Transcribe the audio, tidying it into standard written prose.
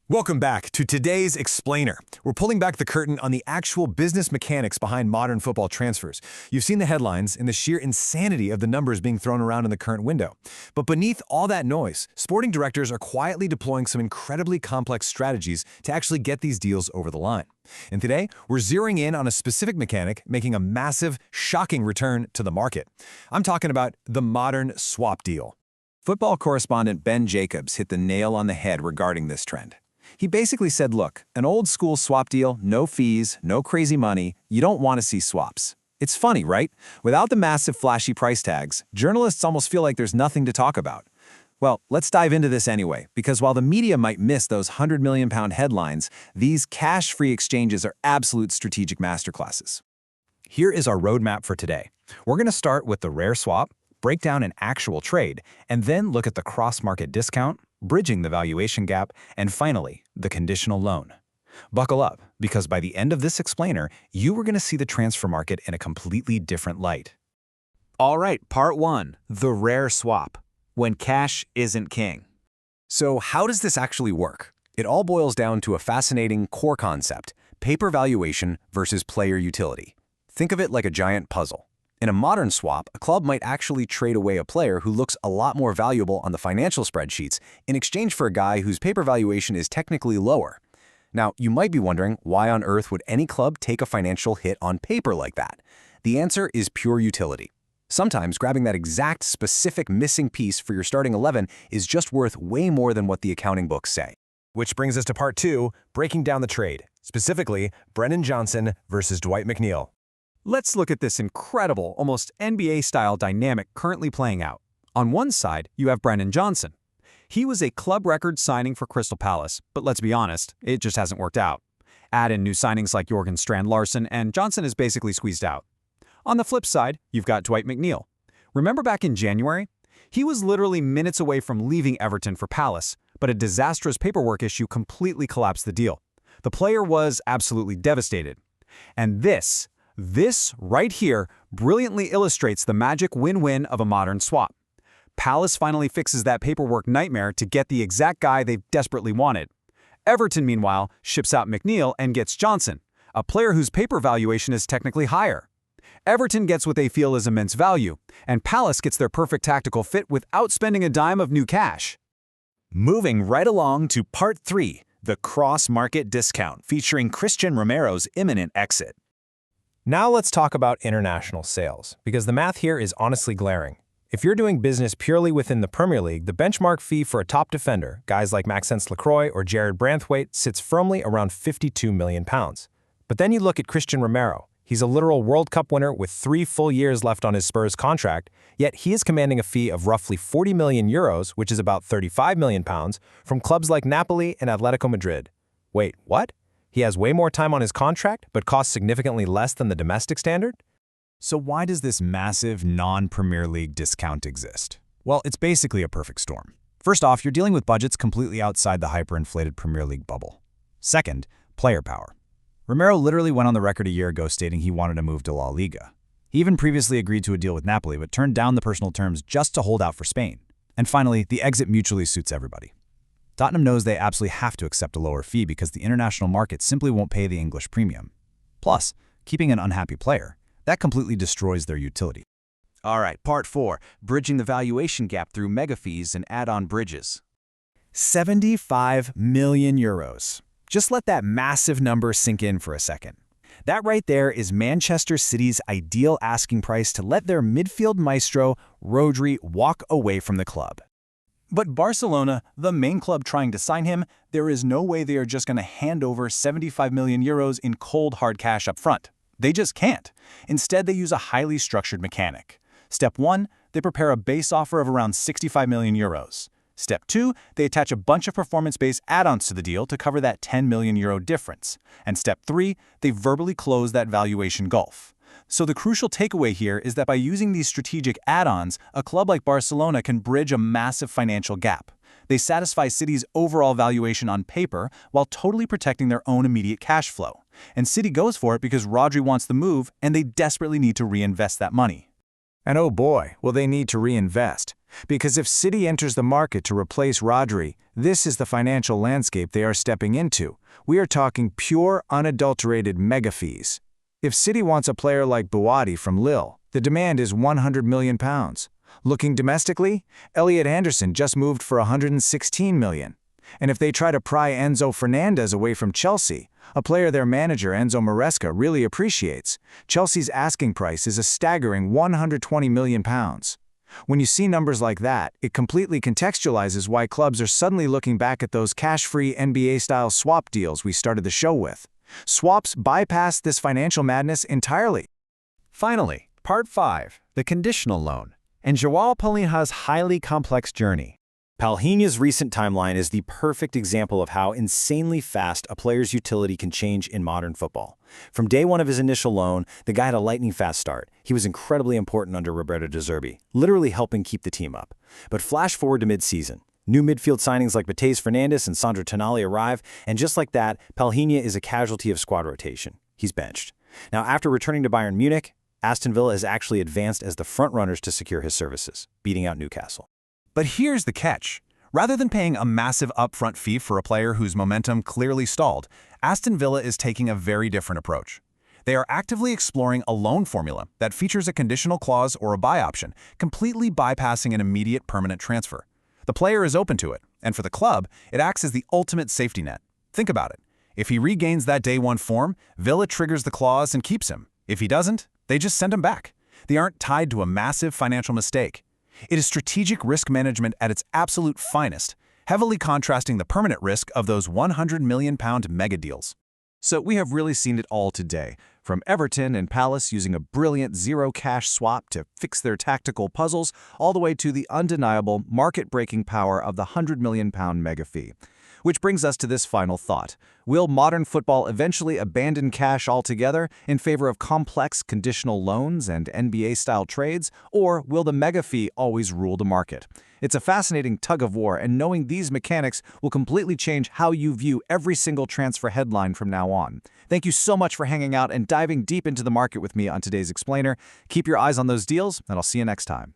Welcome back to today's Explainer. We're pulling back the curtain on the actual business mechanics behind modern football transfers. You've seen the headlines and the sheer insanity of the numbers being thrown around in the current window. But beneath all that noise, sporting directors are quietly deploying some incredibly complex strategies to actually get these deals over the line. And today, we're zeroing in on a specific mechanic making a massive, shocking return to the market. I'm talking about the modern swap deal. Football correspondent Ben Jacobs hit the nail on the head regarding this trend. He basically said, look, an old-school swap deal, no fees, no crazy money, you don't want to see swaps. It's funny, right? Without the massive flashy price tags, journalists almost feel like there's nothing to talk about. Well, let's dive into this anyway, because while the media might miss those £100 million headlines, these cash-free exchanges are absolute strategic masterclasses. Here is our roadmap for today. We're going to start with the rare swap, break down an actual trade, and then look at the cross-market discount, bridging the valuation gap, and finally, the conditional loan. Buckle up, because by the end of this explainer, you are going to see the transfer market in a completely different light. All right, part one, the rare swap, when cash isn't king. So how does this actually work? It all boils down to a fascinating core concept, paper valuation versus player utility. Think of it like a giant puzzle. In a modern swap, a club might actually trade away a player who looks a lot more valuable on the financial spreadsheets in exchange for a guy whose paper valuation is technically lower. Now, you might be wondering, why on earth would any club take a financial hit on paper like that? The answer is pure utility. Sometimes grabbing that exact specific missing piece for your starting 11 is just worth way more than what the accounting books say. Which brings us to part two, breaking down the trade, specifically Brennan Johnson versus Dwight McNeil. Let's look at this incredible, almost NBA-style dynamic currently playing out. On one side, you have Brennan Johnson. He was a club record signing for Crystal Palace, but let's be honest, it just hasn't worked out. Add in new signings like Jorgen Strand-Larsen, and Johnson is basically squeezed out. On the flip side, you've got Dwight McNeil. Remember back in January? He was literally minutes away from leaving Everton for Palace, but a disastrous paperwork issue completely collapsed the deal. The player was absolutely devastated. And this right here brilliantly illustrates the magic win-win of a modern swap. Palace finally fixes that paperwork nightmare to get the exact guy they've desperately wanted. Everton, meanwhile, ships out McNeil and gets Johnson, a player whose paper valuation is technically higher. Everton gets what they feel is immense value, and Palace gets their perfect tactical fit without spending a dime of new cash. Moving right along to part three, the cross-market discount, featuring Cristian Romero's imminent exit. Now let's talk about international sales, because the math here is honestly glaring. If you're doing business purely within the Premier League, the benchmark fee for a top defender, guys like Maxence Lacroix or Jared Branthwaite, sits firmly around £52 million. But then you look at Cristian Romero. He's a literal World Cup winner with 3 full years left on his Spurs contract, yet he is commanding a fee of roughly €40 million, which is about £35 million, from clubs like Napoli and Atletico Madrid. Wait, what? He has way more time on his contract, but costs significantly less than the domestic standard? So why does this massive non-Premier League discount exist? Well, it's basically a perfect storm. First off, you're dealing with budgets completely outside the hyperinflated Premier League bubble. Second, player power. Romero literally went on the record a year ago stating he wanted to move to La Liga. He even previously agreed to a deal with Napoli, but turned down the personal terms just to hold out for Spain. And finally, the exit mutually suits everybody. Tottenham knows they absolutely have to accept a lower fee because the international market simply won't pay the English premium. Plus, keeping an unhappy player, that completely destroys their utility. All right, part four, bridging the valuation gap through mega fees and add-on bridges. €75 million. Just let that massive number sink in for a second. That right there is Manchester City's ideal asking price to let their midfield maestro, Rodri, walk away from the club. But Barcelona, the main club trying to sign him, there is no way they are just going to hand over €75 million in cold hard cash up front. They just can't. Instead, they use a highly structured mechanic. Step 1, they prepare a base offer of around €65 million. Step 2, they attach a bunch of performance-based add-ons to the deal to cover that €10 million difference. And step 3, they verbally close that valuation gulf. So the crucial takeaway here is that by using these strategic add-ons, a club like Barcelona can bridge a massive financial gap. They satisfy City's overall valuation on paper while totally protecting their own immediate cash flow. And City goes for it because Rodri wants the move and they desperately need to reinvest that money. And oh boy, will they need to reinvest. Because if City enters the market to replace Rodri, this is the financial landscape they are stepping into. We are talking pure, unadulterated mega fees. If City wants a player like Boadi from Lille, the demand is £100 million. Looking domestically, Elliot Anderson just moved for £116 million. And if they try to pry Enzo Fernandez away from Chelsea, a player their manager Enzo Maresca really appreciates, Chelsea's asking price is a staggering £120 million. When you see numbers like that, it completely contextualizes why clubs are suddenly looking back at those cash-free NBA-style swap deals we started the show with. Swaps bypass this financial madness entirely. Finally, Part 5, the conditional loan, and João Palhinha's highly complex journey. Palhinha's recent timeline is the perfect example of how insanely fast a player's utility can change in modern football. From day one of his initial loan, the guy had a lightning-fast start. He was incredibly important under Roberto De Zerbi, literally helping keep the team up. But flash forward to mid-season. New midfield signings like Matheus Fernandes and Sandro Tonali arrive, and just like that, Palhinha is a casualty of squad rotation. He's benched. Now, after returning to Bayern Munich, Aston Villa has actually advanced as the front-runners to secure his services, beating out Newcastle. But here's the catch. Rather than paying a massive upfront fee for a player whose momentum clearly stalled, Aston Villa is taking a very different approach. They are actively exploring a loan formula that features a conditional clause or a buy option, completely bypassing an immediate permanent transfer. The player is open to it, and for the club, it acts as the ultimate safety net. Think about it. If he regains that day one form, Villa triggers the clause and keeps him. If he doesn't, they just send him back. They aren't tied to a massive financial mistake. It is strategic risk management at its absolute finest, heavily contrasting the permanent risk of those £100 million mega deals. So we have really seen it all today, from Everton and Palace using a brilliant zero-cash swap to fix their tactical puzzles, all the way to the undeniable market-breaking power of the £100 million mega fee. Which brings us to this final thought. Will modern football eventually abandon cash altogether in favor of complex conditional loans and NBA-style trades, or will the mega fee always rule the market? It's a fascinating tug-of-war, and knowing these mechanics will completely change how you view every single transfer headline from now on. Thank you so much for hanging out and diving deep into the market with me on today's Explainer. Keep your eyes on those deals, and I'll see you next time.